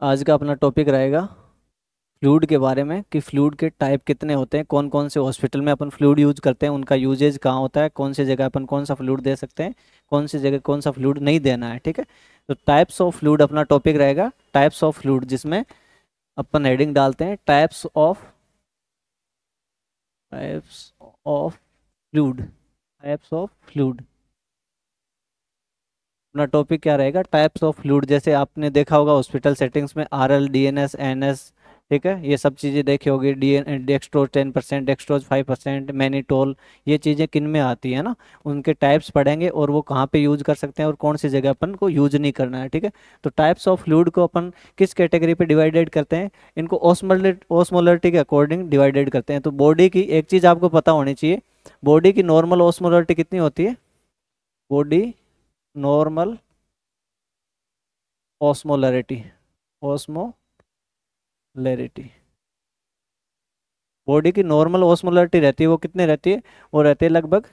आज का अपना टॉपिक रहेगा फ्लूइड के बारे में कि फ्लूइड के टाइप कितने होते हैं, कौन कौन से हॉस्पिटल में अपन फ्लूइड यूज करते हैं, उनका यूजेज कहाँ होता है, कौन सी जगह अपन कौन सा फ्लूइड दे सकते हैं, कौन सी जगह कौन सा फ्लूइड नहीं देना है। ठीक है, तो टाइप्स ऑफ फ्लूइड अपना टॉपिक रहेगा, टाइप्स ऑफ फ्लूइड, जिसमें अपन हेडिंग डालते हैं types of fluid. Types of fluid अपना टॉपिक क्या रहेगा, टाइप्स ऑफ फ्लूइड। जैसे आपने देखा होगा हॉस्पिटल सेटिंग्स में आरएल, डीएनएस, एनएस, ठीक है, ये सब चीज़ें देखी होगी। डेक्सट्रोज 10%, डेक्सट्रोज 5%, मैनिटोल, ये चीज़ें किन में आती है ना, उनके टाइप्स पढ़ेंगे और वो कहाँ पे यूज कर सकते हैं और कौन सी जगह अपन को यूज नहीं करना है। ठीक है, तो टाइप्स ऑफ फ्लूइड को अपन किस कैटेगरी पे डिवाइडेड करते हैं, इनको ऑस्मोलरिटी के अकॉर्डिंग डिवाइडेड करते हैं। तो बॉडी की एक चीज़ आपको पता होनी चाहिए, बॉडी की नॉर्मल ऑस्मोलरिटी कितनी होती है, body normal osmolarity, osmolarity, body की नॉर्मल ऑस्मोलरिटी रहती है, वो कितने रहती है, वो रहती है लगभग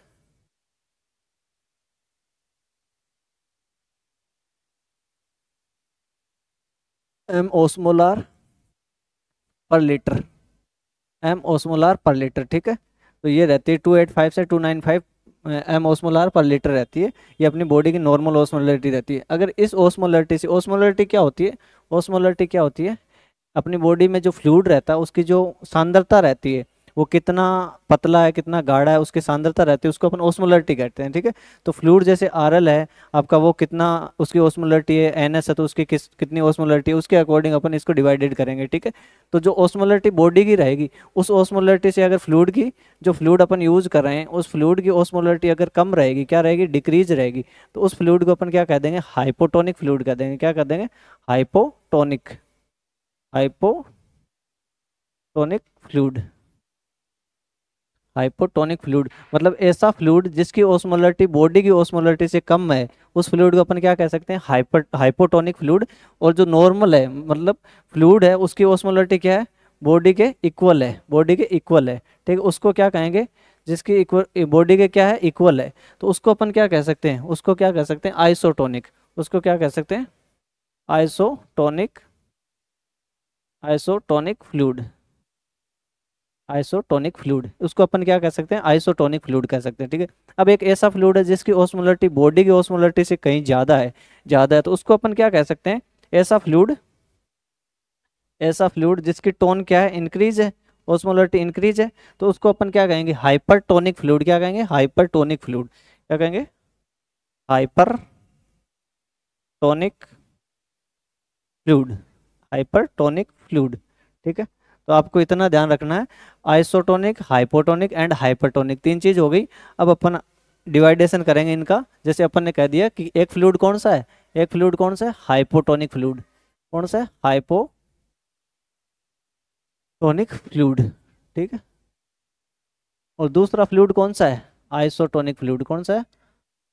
एम ओस्मोलार पर लीटर, एम ओस्मोलार पर लीटर। ठीक है, तो ये रहती है 285 से 295 एम ओस्मोलार पर लीटर रहती है, ये अपनी बॉडी की नॉर्मल ओस्मोलरिटी रहती है। अगर इस ओस्मोलरिटी से, ओस्मोलरिटी क्या होती है, ओस्मोलरिटी क्या होती है, अपनी बॉडी में जो फ्लूइड रहता है उसकी जो सांद्रता रहती है, वो कितना पतला है कितना गाढ़ा है, उसकी सांद्रता रहती है, उसको अपन ओस्मोलरिटी कहते हैं। ठीक है, तो फ्लूइड जैसे आरएल है आपका, वो कितना उसकी ओस्मोलरिटी है, एनएस है तो उसकी कितनी ओस्मोलरिटी है, उसके अकॉर्डिंग अपन इसको डिवाइडेड करेंगे। ठीक है, तो जो ओस्मोलरिटी बॉडी की रहेगी, उस ओस्मोलरिटी से अगर फ्लूइड की, जो फ्लूइड अपन यूज कर रहे हैं उस फ्लूइड की ओस्मोलरिटी अगर कम रहेगी, क्या रहेगी, डिक्रीज रहेगी, तो उस फ्लूइड को अपन क्या कह देंगे, हाइपोटोनिक फ्लूइड कह देंगे। क्या कह देंगे, hypotonic, hypotonic fluid. Hypotonic fluid मतलब ऐसा फ्लूइड जिसकी ओस्मोलरिटी बॉडी की ओस्मोलरिटी से कम है, उस फ्लूइड को अपन क्या कह सकते हैं, हाइपोटोनिक फ्लूइड। और जो नॉर्मल है मतलब फ्लूइड है, उसकी ओस्मोलरिटी क्या है, बॉडी के इक्वल है, बॉडी के इक्वल है। ठीक है, उसको क्या कहेंगे, जिसकी इक्वल बॉडी के क्या है, इक्वल है, तो उसको अपन क्या कह सकते हैं, उसको क्या कह सकते हैं, आइसोटोनिक। उसको क्या कह सकते हैं, isotonic, isotonic fluid, isotonic fluid, उसको अपन क्या कह सकते हैं, आइसोटोनिक फ्लूइड कह सकते हैं। ठीक है, अब एक ऐसा फ्लूइड है जिसकी ओस्मोलरिटी बॉडी की ओस्मोलरिटी से कहीं ज्यादा है, तो उसको अपन क्या कह सकते हैं, ऐसा फ्लूइड, ऐसा फ्लूइड जिसकी टोन क्या है, इंक्रीज है, ओस्मोलरिटी इंक्रीज है, तो उसको अपन क्या कहेंगे, हाइपरटोनिक फ्लूइड। क्या कहेंगे, हाइपरटोनिक फ्लूइड। क्या कहेंगे, हाइपरटोनिक फ्लूइड, हाइपरटोनिक फ्लूइड। ठीक है, तो आपको इतना ध्यान रखना है, आइसोटोनिक, हाइपोटोनिक एंड हाइपरटोनिक, तीन चीज हो गई। अब अपन डिवाइडेशन करेंगे इनका। जैसे अपन ने कह दिया कि एक फ्लूइड कौन सा है, एक फ्लूइड कौन सा है, हाइपोटोनिक फ्लूइड। कौन सा है, हाइपोटोनिक फ्लूइड। ठीक है, और दूसरा फ्लूइड कौन सा है, आइसोटोनिक फ्लूइड। कौन सा है,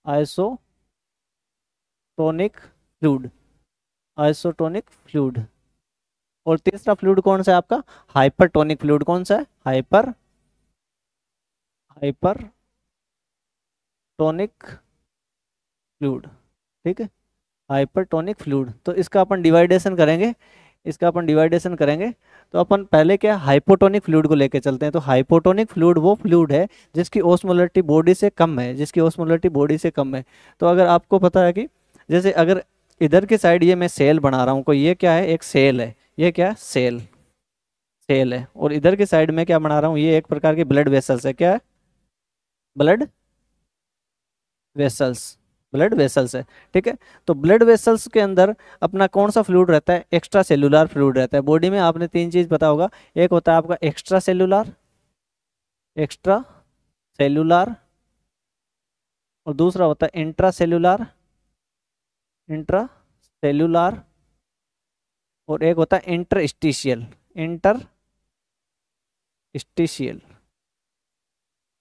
आइसोटोनिक फ्लूइड, आइसोटोनिक फ्लूइड। और तीसरा फ्लूइड कौन सा है आपका, हाइपरटोनिक फ्लूइड। कौन सा है, हाइपरटोनिक फ्लूइड। ठीक है, हाइपरटोनिक फ्लूइड। तो इसका अपन डिवाइडेशन करेंगे, इसका अपन डिवाइडेशन करेंगे। तो अपन पहले क्या, हाइपोटोनिक फ्लूइड को लेके चलते हैं। तो हाइपोटोनिक फ्लूइड वो फ्लूइड है जिसकी ओस्मोलरिटी बॉडी से कम है, जिसकी ओस्मोलरिटी बॉडी से कम है। तो अगर आपको पता है कि जैसे अगर इधर की साइड ये मैं सेल बना रहा हूँ, कोई ये क्या है, एक सेल है, ये क्या है, सेल, सेल है। और इधर की साइड में क्या बना रहा हूँ, ये एक प्रकार की ब्लड वेसल्स है। क्या है, ब्लड वेसल्स, ब्लड वेसल्स है। ठीक है, तो ब्लड वेसल्स के अंदर अपना कौन सा फ्लूइड रहता है, एक्स्ट्रा सेलुलर फ्लूइड रहता है। बॉडी में आपने तीन चीज पता होगा, एक होता है आपका एक्स्ट्रा सेलुलर, एक्स्ट्रा सेलुलर, और दूसरा होता है इंट्रा सेलुलर, इंट्रा सेलुलर, और एक होता है इंटरस्टिशियल, इंटरस्टिशियल,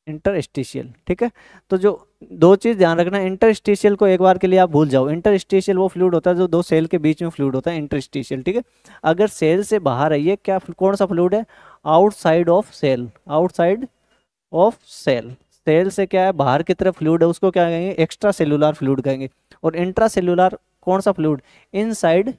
इंटरस्टिशियल। ठीक है, तो जो दो चीज ध्यान रखना, इंटरस्टिशियल को एक बार के लिए आप भूल जाओ। इंटरस्टिशियल वो फ्लूइड होता है जो दो सेल के बीच में फ्लूइड होता है, इंटरस्टिशियल। ठीक है, अगर सेल से बाहर है, ये क्या कौन सा फ्लूइड है, outside of cell, outside of cell, cell से क्या है, बाहर की तरफ फ्लूइड है, उसको क्या कहेंगे, एक्स्ट्रा सेलुलर फ्लूइड कहेंगे। और इंट्रा सेलुलर कौन सा fluid, inside,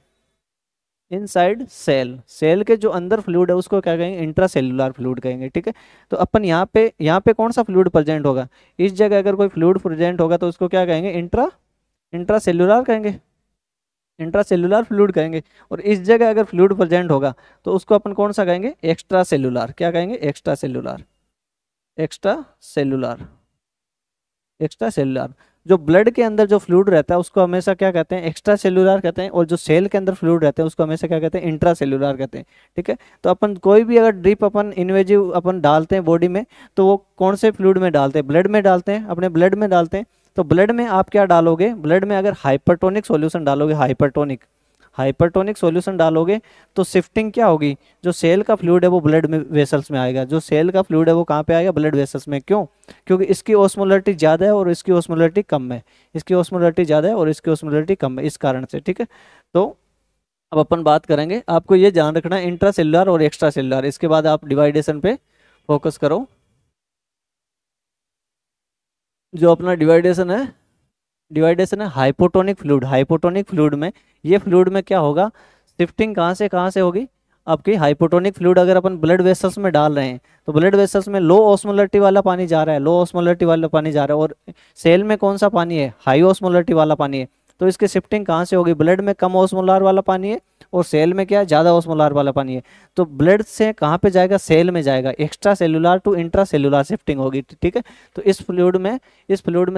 inside cell, cell के जो अंदर फ्लूइड है उसको क्या कहेंगे, इंट्रा सेल्यूलर फ्लूइड कहेंगे, ठीक है। तो अपन यहाँ पे कौन सा फ्लूइड प्रेजेंट होगा, इस जगह अगर कोई फ्लूइड प्रेजेंट होगा तो उसको क्या कहेंगे, इंट्रा इंट्रा सेल्यूलर कहेंगे, इंट्रा सेल्यूलर फ्लूइड कहेंगे। और इस जगह अगर फ्लूइड प्रेजेंट होगा तो उसको अपन कौन सा कहेंगे, एक्स्ट्रा सेल्यूलर, क्या कहेंगे, extra cellular, extra cellular, extra cellular. जो ब्लड के अंदर जो फ्लूइड रहता है उसको हमेशा क्या कहते हैं, एक्स्ट्रा सेल्यूलर कहते हैं, और जो सेल के अंदर फ्लूइड रहते हैं उसको हमेशा क्या कहते हैं, इंट्रा सेल्यूलर कहते हैं, ठीक है। तो अपन कोई भी अगर ड्रिप अपन इन्वेजिव अपन डालते हैं बॉडी में तो वो कौन से फ्लूइड में डालते हैं, ब्लड में डालते हैं, अपने ब्लड में डालते हैं। तो ब्लड में आप क्या डालोगे, ब्लड में अगर हाइपरटोनिक सॉल्यूशन डालोगे, हाइपरटोनिक हाइपरटोनिक सॉल्यूशन डालोगे तो शिफ्टिंग क्या होगी, जो सेल का फ्लूइड है वो ब्लड में वेसल्स में आएगा, जो सेल का फ्लूइड है वो कहाँ पे आएगा, ब्लड वेसल्स में। क्यों, क्योंकि इसकी ऑस्मोलरिटी ज़्यादा है और इसकी ऑस्मोलरिटी कम है, इसकी ऑस्मोलरिटी ज़्यादा है और इसकी ऑस्मोलरिटी कम है, इस कारण से, ठीक है। तो अब अपन बात करेंगे, आपको ये ध्यान रखना है इंट्रा सेल्युलर और एक्स्ट्रा सेल्युलर, इसके बाद आप डिवाइडेशन पे फोकस करो। जो अपना डिवाइडेशन है हाइपोटोनिक फ्लूइड, हाइपोटोनिक फ्लूइड में, ये फ्लूइड में क्या होगा, शिफ्टिंग कहाँ से होगी आपकी, हाइपोटोनिक फ्लूइड अगर अपन ब्लड वेसल्स में डाल रहे हैं तो ब्लड वेसल्स में लो ऑस्मोलरिटी वाला पानी जा रहा है, लो ऑस्मोलरिटी वाला पानी जा रहा है, और सेल में कौन सा पानी है, हाई ऑस्मोलरिटी वाला पानी है। तो इसकी शिफ्टिंग कहाँ से होगी, ब्लड में कम ऑस्मोलार वाला पानी है और सेल में क्या है, ज़्यादा ऑस्मोलार वाला पानी है। तो ब्लड से कहाँ पे जाएगा, सेल में जाएगा, extracellular to intracellular shifting होगी, ठीक है। तो इस फ्लूइड में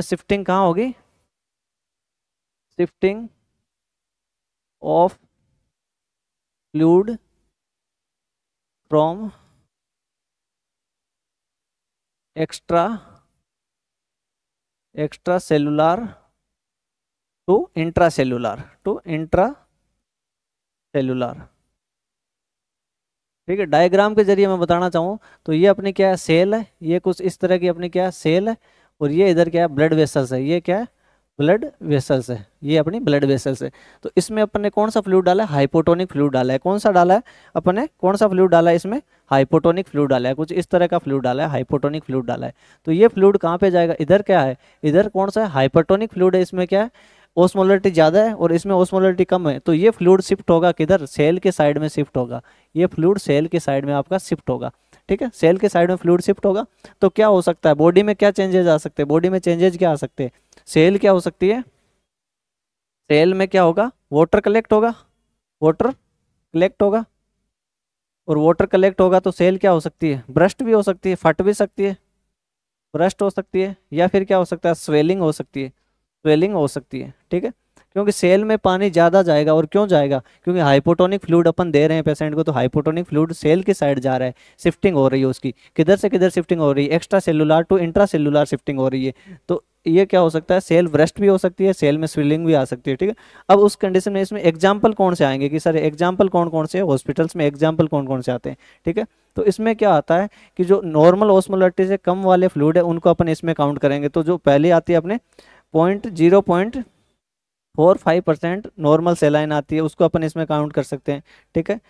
शिफ्टिंग कहाँ होगी, shifting of fluid from extra extracellular to intracellular, ठीक है। डायग्राम के जरिए मैं बताना चाहूँ तो ये अपनी क्या है, सेल है, ये कुछ इस तरह की अपनी क्या है, सेल है, और ये इधर क्या है, ब्लड वेसल्स है, ये क्या है, ब्लड वेसल्स है, ये अपनी ब्लड वेसल्स है। तो इसमें अपन ने कौन सा फ्लूइड डाला है, हाइपोटोनिक फ्लूइड डाला है, कौन सा डाला है अपन ने, कौन सा फ्लूइड डाला है इसमें, हाइपोटोनिक फ्लूइड डाला है, कुछ इस तरह का फ्लूइड डाला है, हाइपोटोनिक फ्लूइड डाला है। तो ये फ्लूइड कहाँ पे जाएगा, इधर क्या है, इधर कौन सा है, हाइपोटोनिक फ्लूइड है, इसमें क्या है, ओस्मोलरिटी ज़्यादा है और इसमें ओस्मोलरिटी कम है। तो ये फ्लूइड शिफ्ट होगा किधर, सेल के साइड में शिफ्ट होगा, ये फ्लूइड सेल के साइड में आपका शिफ्ट होगा, ठीक है। सेल के साइड में फ्लूइड शिफ्ट होगा तो क्या हो सकता है, बॉडी में क्या चेंजेस आ सकते हैं, बॉडी में चेंजेस क्या आ सकते हैं, सेल क्या हो सकती है, सेल में क्या होगा, वाटर कलेक्ट होगा, वाटर कलेक्ट होगा, और वाटर कलेक्ट होगा तो सेल क्या हो सकती है, ब्रस्ट भी हो सकती है, फट भी सकती है, ब्रस्ट हो सकती है, या फिर क्या हो सकता है, स्वेलिंग हो सकती है, स्वेलिंग हो सकती है, ठीक है। क्योंकि सेल में पानी ज़्यादा जाएगा, और क्यों जाएगा, क्योंकि हाइपोटोनिक फ्लूइड अपन दे रहे हैं पेशेंट को, तो हाइपोटोनिक फ्लूइड सेल की साइड जा रहा है, शिफ्टिंग हो रही है उसकी, किधर से किधर शिफ्टिंग हो रही है, extracellular to intracellular shifting हो रही है। तो ये क्या हो सकता है, सेल ब्रेस्ट भी हो सकती है, सेल में स्वेलिंग भी आ सकती है, ठीक है। अब उस कंडीशन में इसमें एग्जाम्पल कौन से आएंगे कि सर एग्जाम्पल कौन कौन से हॉस्पिटल्स में एग्जाम्पल कौन कौन से आते हैं, ठीक है। तो इसमें क्या आता है कि जो नॉर्मल ऑस्मोलरिटी से कम वाले फ्लूइड है उनको अपन इसमें काउंट करेंगे। तो जो पहले आती है अपने 0.45% नॉर्मल सेलाइन आती है, उसको अपन इसमें काउंट कर सकते हैं, ठीक है।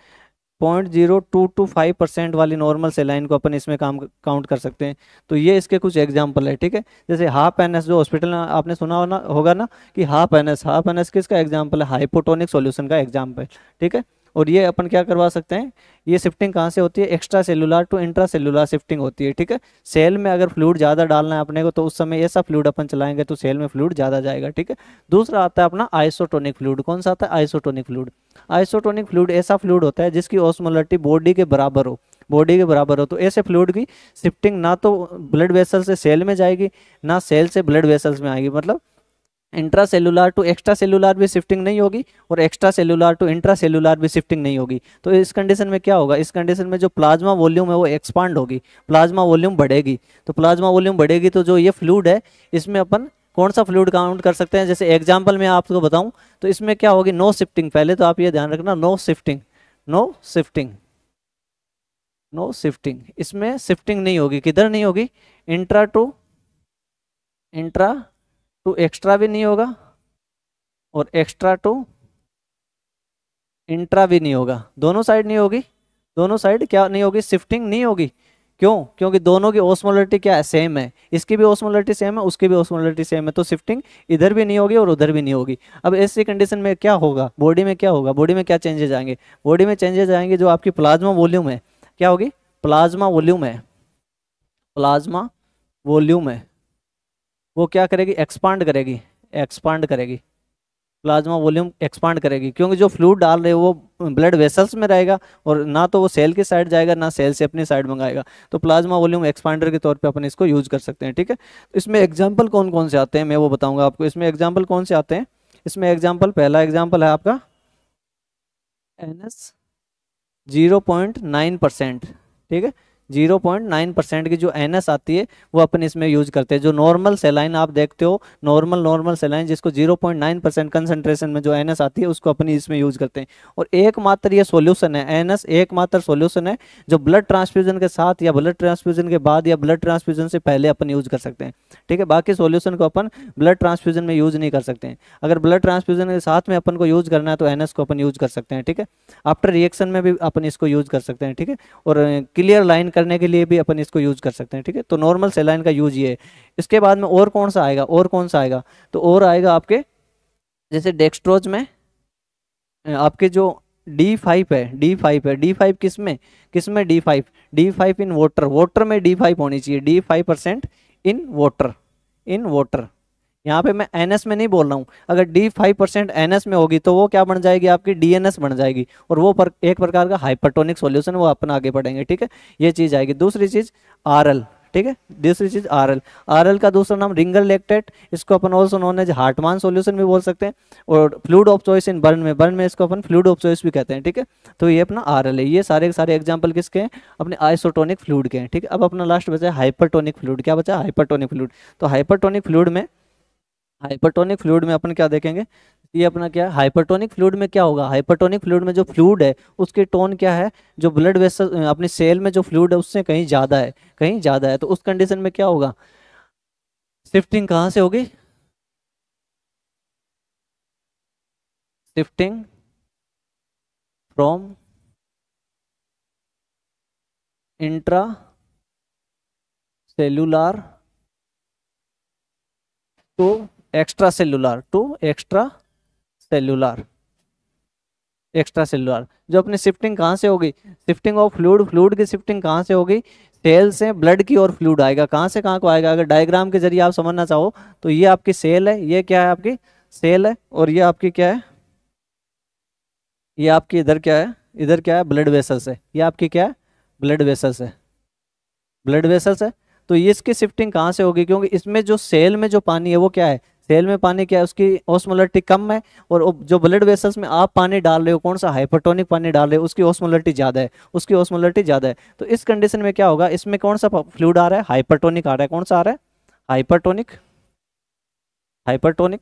0.0225% वाली नॉर्मल सेलाइन को अपन इसमें काउंट कर सकते हैं। तो ये इसके कुछ एग्जाम्पल है, ठीक है। जैसे हाफ एन एस, जो हॉस्पिटल में आपने सुना होगा ना कि हाफ एन एस किसका एग्जाम्पल है, हाइपोटोनिक सॉल्यूशन का एग्जाम्पल, ठीक है। और ये अपन क्या करवा सकते हैं, ये शिफ्टिंग कहाँ से होती है, extracellular to intracellular shifting होती है, ठीक है। सेल में अगर फ्लूइड ज़्यादा डालना है अपने को तो उस समय ऐसा फ्लूइड अपन चलाएंगे तो सेल में फ्लूइड ज़्यादा जाएगा, ठीक है। दूसरा आता है अपना आइसोटोनिक फ्लूइड, कौन सा आता है, आइसोटोनिक फ्लूइड। आइसोटोनिक फ्लूइड ऐसा फ्लूइड होता है जिसकी ऑस्मोलरिटी बॉडी के बराबर हो, बॉडी के बराबर हो। तो ऐसे फ्लूइड की शिफ्टिंग ना तो ब्लड वेसल से सेल में जाएगी, ना सेल से ब्लड वेसल्स में आएगी, मतलब intracellular to extracellular भी शिफ्टिंग नहीं होगी और extracellular to intracellular भी शिफ्टिंग नहीं होगी। तो इस कंडीशन में क्या होगा, इस कंडीशन में जो प्लाज्मा वॉल्यूम है वो एक्सपांड होगी, प्लाज्मा वॉल्यूम बढ़ेगी। तो प्लाज्मा वॉल्यूम बढ़ेगी तो जो ये फ्लूइड है इसमें अपन कौन सा फ्लूइड काउंट कर सकते हैं, जैसे एग्जाम्पल मैं आपको बताऊं तो इसमें क्या होगी, नो शिफ्टिंग। पहले तो आप ये ध्यान रखना, no shifting, no shifting, no shifting, इसमें शिफ्टिंग नहीं होगी, किधर नहीं होगी, इंट्रा टू एक्स्ट्रा भी नहीं होगा और एक्स्ट्रा टू इंट्रा भी नहीं होगा, दोनों साइड नहीं होगी, दोनों साइड क्या नहीं होगी, शिफ्टिंग नहीं होगी। क्यों? क्योंकि दोनों की ओस्मोलरिटी क्या है, सेम है, इसकी भी ओस्मोलरिटी सेम है, उसकी भी ओस्मोलरिटी सेम है, तो शिफ्टिंग इधर भी नहीं होगी और उधर भी नहीं होगी। अब ऐसी कंडीशन में क्या होगा, बॉडी में क्या होगा, बॉडी में क्या चेंजेस आएंगे, बॉडी में चेंजेस आएंगे, जो आपकी प्लाज्मा वॉल्यूम है क्या होगी, प्लाज्मा वॉल्यूम है, प्लाज्मा वॉल्यूम है, वो क्या करेगी, एक्सपांड करेगी, एक्सपांड करेगी, प्लाज्मा वॉल्यूम एक्सपांड करेगी, क्योंकि जो फ्लूइड डाल रहे हो वो ब्लड वेसल्स में रहेगा और ना तो वो सेल की साइड जाएगा ना सेल से अपनी साइड मंगाएगा, तो प्लाज्मा वॉल्यूम एक्सपांडर के तौर पे अपन इसको यूज कर सकते हैं। ठीक है, इसमें एग्जांपल कौन कौन से आते हैं मैं वो बताऊंगा आपको, इसमें एग्जांपल कौन से आते हैं। इसमें एग्जांपल, पहला एग्जांपल है आपका NS 0.9%। ठीक है, 0.9% की जो NS आती है वो अपन इसमें यूज करते हैं। जो नॉर्मल सेलाइन आप देखते हो, नॉर्मल सेलाइन जिसको 0.9% कंसंट्रेशन में जो NS आती है उसको अपन इसमें यूज करते हैं। और एकमात्र ये सॉल्यूशन है, NS एकमात्र सॉल्यूशन है जो ब्लड ट्रांसफ्यूजन के साथ या ब्लड ट्रांसफ्यूजन के बाद या ब्लड ट्रांसफ्यूजन से पहले अपन यूज कर सकते हैं। ठीक है, बाकी सॉल्यूशन को अपन ब्लड ट्रांसफ्यूजन में यूज नहीं कर सकते हैं। अगर ब्लड ट्रांसफ्यूजन के साथ में अपन को यूज करना है तो NS को अपन यूज कर सकते हैं। ठीक है, आफ्टर रिएक्शन में भी अपन इसको यूज कर सकते हैं। ठीक है, और क्लियर लाइन करने के लिए भी अपन इसको यूज कर सकते हैं। ठीक है, तो नॉर्मल सेलाइन का यूज ये है। इसके बाद में और कौन सा आएगा, और कौन सा आएगा, तो और आएगा आपके जैसे डेक्सट्रोज में आपके जो D5 है, D5 है, D5 किसमें, किसमें D5, D5 in water, water में D5 होनी चाहिए, D5% in water, in water. यहाँ पे मैं NS में नहीं बोल रहा हूँ, अगर D5% NS में होगी तो वो क्या बन जाएगी, आपकी DNS बन जाएगी, और वो एक प्रकार का हाइपरटोनिक सॉल्यूशन, वो अपन आगे बढ़ेंगे। ठीक है, ये चीज़ आएगी। दूसरी चीज़ RL। ठीक है, दूसरी चीज RL, RL का दूसरा नाम रिंगर लैक्टेट, इसको अपन ऑल्सो नोन एज हार्टमान सॉल्यूशन भी बोल सकते हैं, और fluid of choice in burn में, बर्न में इसको अपन फ्लूइड ऑफ चॉइस भी कहते हैं। ठीक है, तो ये अपना RL है। ये सारे के सारे एग्जांपल किसके हैं, अपने आइसोटोनिक फ्लूइड के हैं। ठीक है, अब अपना लास्ट बचा है हाइपरटोनिक फ्लूइड। क्या बचा, हाइपरटोनिक फ्लूइड। तो हाइपरटोनिक फ्लूइड में, हाइपरटोनिक फ्लूइड में अपन क्या देखेंगे, ये अपना क्या, हाइपरटोनिक फ्लूइड में क्या होगा, हाइपरटोनिक फ्लूइड में जो फ्लूइड है उसके टोन क्या है, जो ब्लड वेसल अपनी सेल में जो फ्लूइड है उससे कहीं ज्यादा है, कहीं ज्यादा है, तो उस कंडीशन में क्या होगा, शिफ्टिंग कहाँ से होगी, shifting from intracellular to extracellular, to extracellular, extracellular. जो अपनी शिफ्टिंग कहाँ से होगी, शिफ्टिंग ऑफ फ्लूइड, फ्लूइड की शिफ्टिंग कहाँ से होगी, सेल से ब्लड की ओर फ्लूइड आएगा, कहाँ से कहाँ को आएगा, अगर डायग्राम के जरिए आप समझना चाहो तो ये आपकी सेल है, ये क्या है आपकी सेल है, और ये आपकी क्या है, ये आपकी इधर क्या है, इधर क्या है, ब्लड वेसल्स है, ये आपकी क्या है, ब्लड वेसल्स है, ब्लड वेसल्स है। तो ये इसकी शिफ्टिंग कहाँ से होगी, क्योंकि इसमें जो सेल में जो पानी है वो क्या है, सेल में पानी क्या है, उसकी ओस्मोलरिटी कम है, और जो ब्लड वेसल्स में आप पानी डाल रहे हो, कौन सा हाइपरटोनिक पानी डाल रहे हो, उसकी ओस्मोलरिटी ज़्यादा है, उसकी ओस्मोलरिटी ज़्यादा है। तो इस कंडीशन में क्या होगा, इसमें कौन सा फ्लूइड आ रहा है, हाइपरटोनिक आ रहा है, कौन सा आ रहा है, हाइपरटोनिक, हाइपरटोनिक।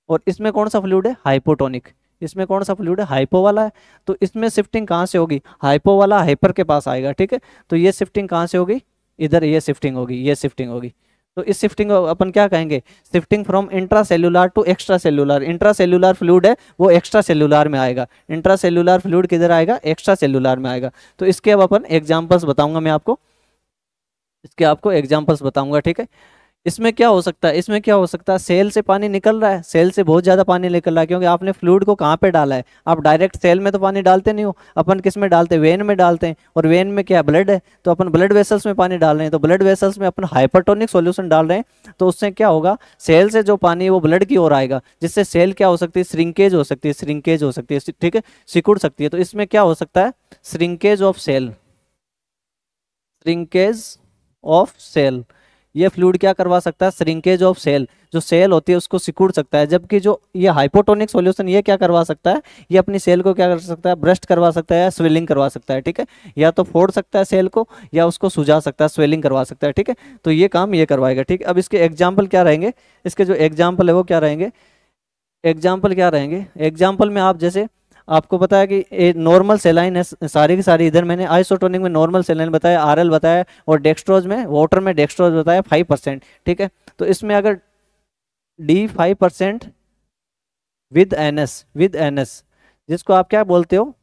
और इसमें कौन सा फ्लूइड है, हाइपोटोनिक, इसमें कौन सा फ्लूइड है, हाइपो वाला है। तो इसमें शिफ्टिंग कहाँ से होगी, हाइपो वाला हाइपर के पास आएगा। ठीक है, तो ये शिफ्टिंग कहाँ से होगी, इधर ये शिफ्टिंग होगी, ये शिफ्टिंग होगी। तो इस शिफ्टिंग को अपन क्या कहेंगे, shifting from intracellular to extracellular. Intracellular fluid है वो एक्स्ट्रा सेल्यूलर में आएगा, इंट्रा सेल्यूलर फ्लूइड किधर आएगा, एक्स्ट्रा सेल्यूलर में आएगा। तो इसके अब अपन एग्जाम्पल्स बताऊंगा मैं आपको, इसके आपको एग्जाम्पल्स बताऊंगा। ठीक है, इसमें क्या हो सकता है, इसमें क्या हो सकता है, सेल से पानी निकल रहा है, सेल से बहुत ज़्यादा पानी निकल रहा है, क्योंकि आपने फ्लूइड को कहाँ पे डाला है, आप डायरेक्ट सेल में तो पानी डालते नहीं हो, अपन किस में डालते हैं, वेन में डालते हैं, और वेन में क्या ब्लड है, तो अपन ब्लड वेसल्स में पानी डाल रहे हैं, तो ब्लड वेसल्स में अपन हाइपरटोनिक सॉल्यूशन डाल रहे हैं, तो उससे क्या होगा, सेल से जो पानी है वो ब्लड की ओर आएगा, जिससे सेल क्या हो सकती है, श्रिंकेज हो सकती है, श्रिंकेज हो सकती है। ठीक है, सिकुड़ सकती है। तो इसमें क्या हो सकता है, shrinkage of cell, shrinkage of cell, ये फ्लूइड क्या करवा सकता है, श्रिंकेज ऑफ सेल, जो सेल होती है उसको सिकुड़ सकता है। जबकि जो ये हाइपोटोनिक सॉल्यूशन ये क्या करवा सकता है, ये अपनी सेल को क्या कर सकता है, ब्रस्ट करवा सकता है या स्वेलिंग करवा सकता है। ठीक है, या तो फोड़ सकता है सेल को या उसको सुझा सकता है, स्वेलिंग करवा सकता है। ठीक है, तो ये काम ये करवाएगा। ठीक है, अब इसके एग्जाम्पल क्या रहेंगे, इसके जो एग्जाम्पल है वो क्या रहेंगे, एग्जाम्पल क्या रहेंगे, एग्जाम्पल में आप जैसे आपको पता है कि नॉर्मल सेलाइन है सारी की सारी, इधर मैंने आइसोटोनिक में नॉर्मल सेलाइन बताया, RL बताया, और डेक्सट्रोज में वाटर में डेक्सट्रोज बताया 5%। ठीक है, तो इसमें अगर D5% with NS, with NS, जिसको आप क्या बोलते हो,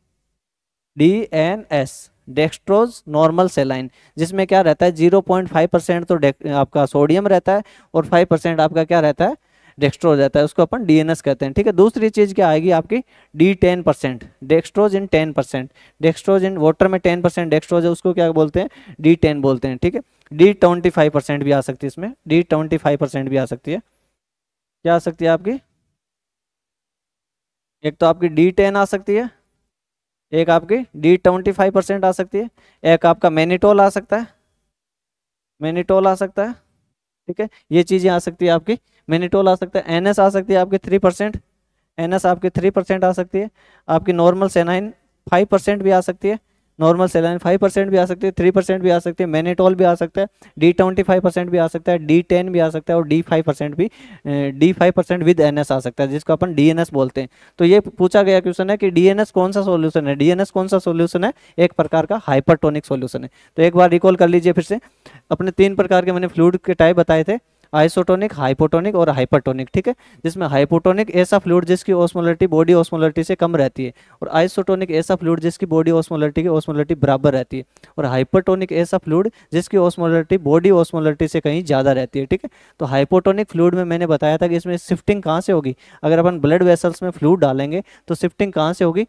DNS, डेक्सट्रोज नॉर्मल सेलाइन, जिसमें क्या रहता है 0.5% तो आपका सोडियम रहता है और 5% आपका क्या रहता है डेक्सट्रोज रहता है, उसको अपन DNS कहते हैं। ठीक है, दूसरी चीज क्या आएगी आपकी D10%, dextrose in 10%, dextrose in water में 10% डेक्सट्रोज है, उसको क्या बोलते हैं D10 बोलते हैं। ठीक है, D25% भी आ सकती है, इसमें D25% भी आ सकती है। क्या आ सकती है आपकी, एक तो आपकी D10 आ सकती है, एक आपकी D25% आ सकती है, एक आपका मैनिटोल आ सकता है, मैनिटोल आ सकता है। ठीक है, ये चीजें आ सकती है आपकी, मैनिटोल आ सकता है, NS आ सकती है आपकी 3%, NS आपकी 3% आ सकती है, आपकी नॉर्मल सेनाइन 5% भी आ सकती है, नॉर्मल सेलाइन 5% भी आ सकती है, 3% भी आ सकती है, मैनिटोल भी आ सकता है, D25% भी आ सकता है, D10 भी आ सकता है और D5% भी, D5% विद NS आ सकता है, जिसको अपन DNS बोलते हैं। तो ये पूछा गया क्वेश्चन है कि DNS कौन सा सॉल्यूशन है, DNS कौन सा सॉल्यूशन है, एक प्रकार का हाइपरटोनिक सॉल्यूशन है। तो एक बार रिकॉल कर लीजिए फिर से, अपने 3 प्रकार के मैंने फ्लूइड के टाइप बताए थे, आइसोटोनिक, हाइपोटोनिक और हाइपरटोनिक। ठीक है, जिसमें हाइपोटोनिक ऐसा फ्लूइड जिसकी ऑस्मोलरिटी बॉडी ऑस्मोलरिटी से कम रहती है, और आइसोटोनिक ऐसा फ्लूइड जिसकी बॉडी ऑस्मोलरिटी की ऑस्मोलरिटी बराबर रहती है, और हाइपरटोनिक ऐसा फ्लूइड जिसकी ऑस्मोलरिटी बॉडी ऑस्मोलरिटी से कहीं ज़्यादा रहती है। ठीक है, तो हाइपोटोनिक फ्लूइड में मैंने बताया था कि इसमें शिफ्टिंग कहाँ से होगी, अगर अपन ब्लड वेसल्स में फ्लूइड डालेंगे तो शिफ्टिंग कहाँ से होगी,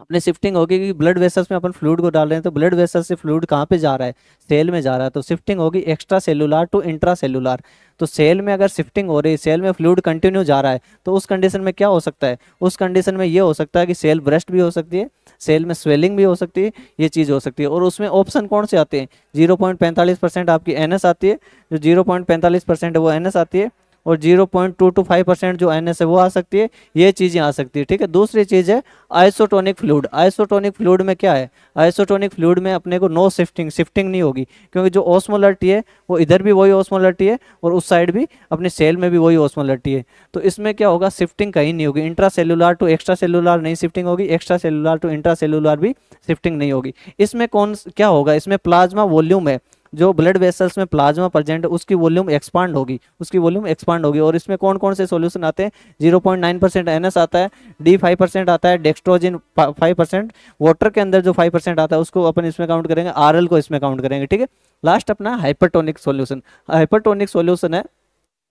अपने शिफ्टिंग होगी कि ब्लड वेसल्स में अपन फ्लूइड को डाल रहे हैं तो ब्लड वेसल्स से फ्लूइड कहाँ पे जा रहा है, सेल में जा रहा है, तो शिफ्टिंग होगी extracellular to intracellular. तो सेल में अगर शिफ्टिंग हो रही है, सेल में फ्लूइड कंटिन्यू जा रहा है, तो उस कंडीशन में क्या हो सकता है, उस कंडीशन में ये हो सकता है कि सेल ब्रेस्ट भी हो सकती है, सेल में स्वेलिंग भी हो सकती है, ये चीज़ हो सकती है। और उसमें ऑप्शन कौन से आते हैं, 0.45% आपकी NS आती है, जो 0.45% है वो NS आती है, और 0.225% जो NS है वो आ सकती है, ये चीज़ें आ सकती है। ठीक है, दूसरी चीज़ है आइसोटोनिक फ्लूइड। आइसोटोनिक फ्लूइड में क्या है, आइसोटोनिक फ्लूइड में अपने को नो शिफ्टिंग, शिफ्टिंग नहीं होगी, क्योंकि जो ऑस्मोलरिटी है वो इधर भी वही ऑस्मोलरिटी है और उस साइड भी अपने सेल में भी वही ऑस्मोलरिटी है। तो इसमें क्या होगा, शिफ्टिंग कहीं नहीं होगी, intracellular to extracellular नहीं शिफ्टिंग होगी, extracellular to intracellular भी शिफ्टिंग नहीं होगी। इसमें कौन क्या होगा, इसमें प्लाज्मा वॉल्यूम है, जो ब्लड वेसल्स में प्लाज्मा प्रेजेंट है उसकी वॉल्यूम एक्सपांड होगी, उसकी वॉल्यूम एक्सपांड होगी। और इसमें कौन कौन से सॉल्यूशन आते हैं, 0.9% NS आता है, D5% आता है, डेक्सट्रोजिन 5%, वाटर के अंदर जो 5% आता है उसको अपन इसमें काउंट करेंगे, RL को इसमें काउंट करेंगे। ठीक है, लास्ट अपना हाइपरटोनिक सॉल्यूशन। हाइपरटोनिक सॉल्यूशन है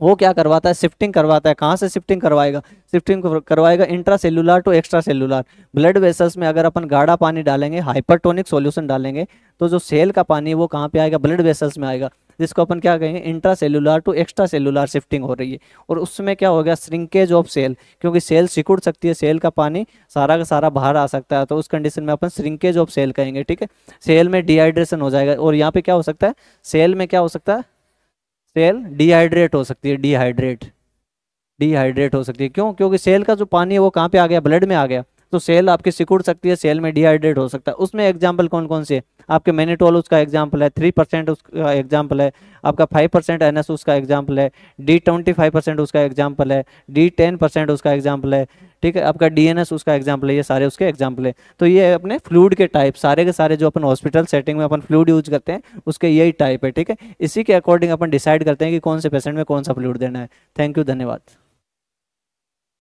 वो क्या करवाता है, शिफ्टिंग करवाता है। कहाँ से शिफ्टिंग करवाएगा, शिफ्टिंग करवाएगा intracellular to extracellular. Blood vessels में अगर अपन गाढ़ा पानी डालेंगे, हाइपरटोनिक सॉल्यूशन डालेंगे, तो जो सेल का पानी है वो कहाँ पे आएगा, ब्लड वेसल्स में आएगा, जिसको अपन क्या कहेंगे intracellular to extracellular shifting हो रही है। और उसमें क्या हो गया, श्रिंकेज ऑफ सेल, क्योंकि सेल सिकुड़ सकती है, सेल का पानी सारा का सारा बाहर आ सकता है, तो उस कंडीशन में अपन श्रिंकेज ऑफ सेल कहेंगे। ठीक है, सेल में डिहाइड्रेशन हो जाएगा। और यहाँ पे क्या हो सकता है, सेल में क्या हो सकता है, सेल डिहाइड्रेट हो सकती है, डिहाइड्रेट हो सकती है। क्यों, क्योंकि सेल का जो पानी है वो कहाँ पे आ गया, ब्लड में आ गया, तो सेल आपकी सिकुड़ सकती है, सेल में डिहाइड्रेट हो सकता है। उसमें एग्जाम्पल कौन कौन से, आपके मैनिटोल उसका एग्जाम्पल है, 3% उसका एग्जाम्पल है, आपका 5% NS उसका एग्जाम्पल है, D25% उसका एग्जाम्पल है, D10% उसका एग्जाम्पल है। ठीक है, आपका DNS उसका एग्जाम्पल है, ये सारे उसके एग्जाम्पल है। तो ये अपने फ्लूइड के टाइप सारे के सारे जो अपन हॉस्पिटल सेटिंग में अपन फ्लूइड यूज करते हैं उसके यही टाइप है। ठीक है, इसी के अकॉर्डिंग अपन डिसाइड करते हैं कि कौन से पेशेंट में कौन सा फ्लूइड देना है। थैंक यू, धन्यवाद।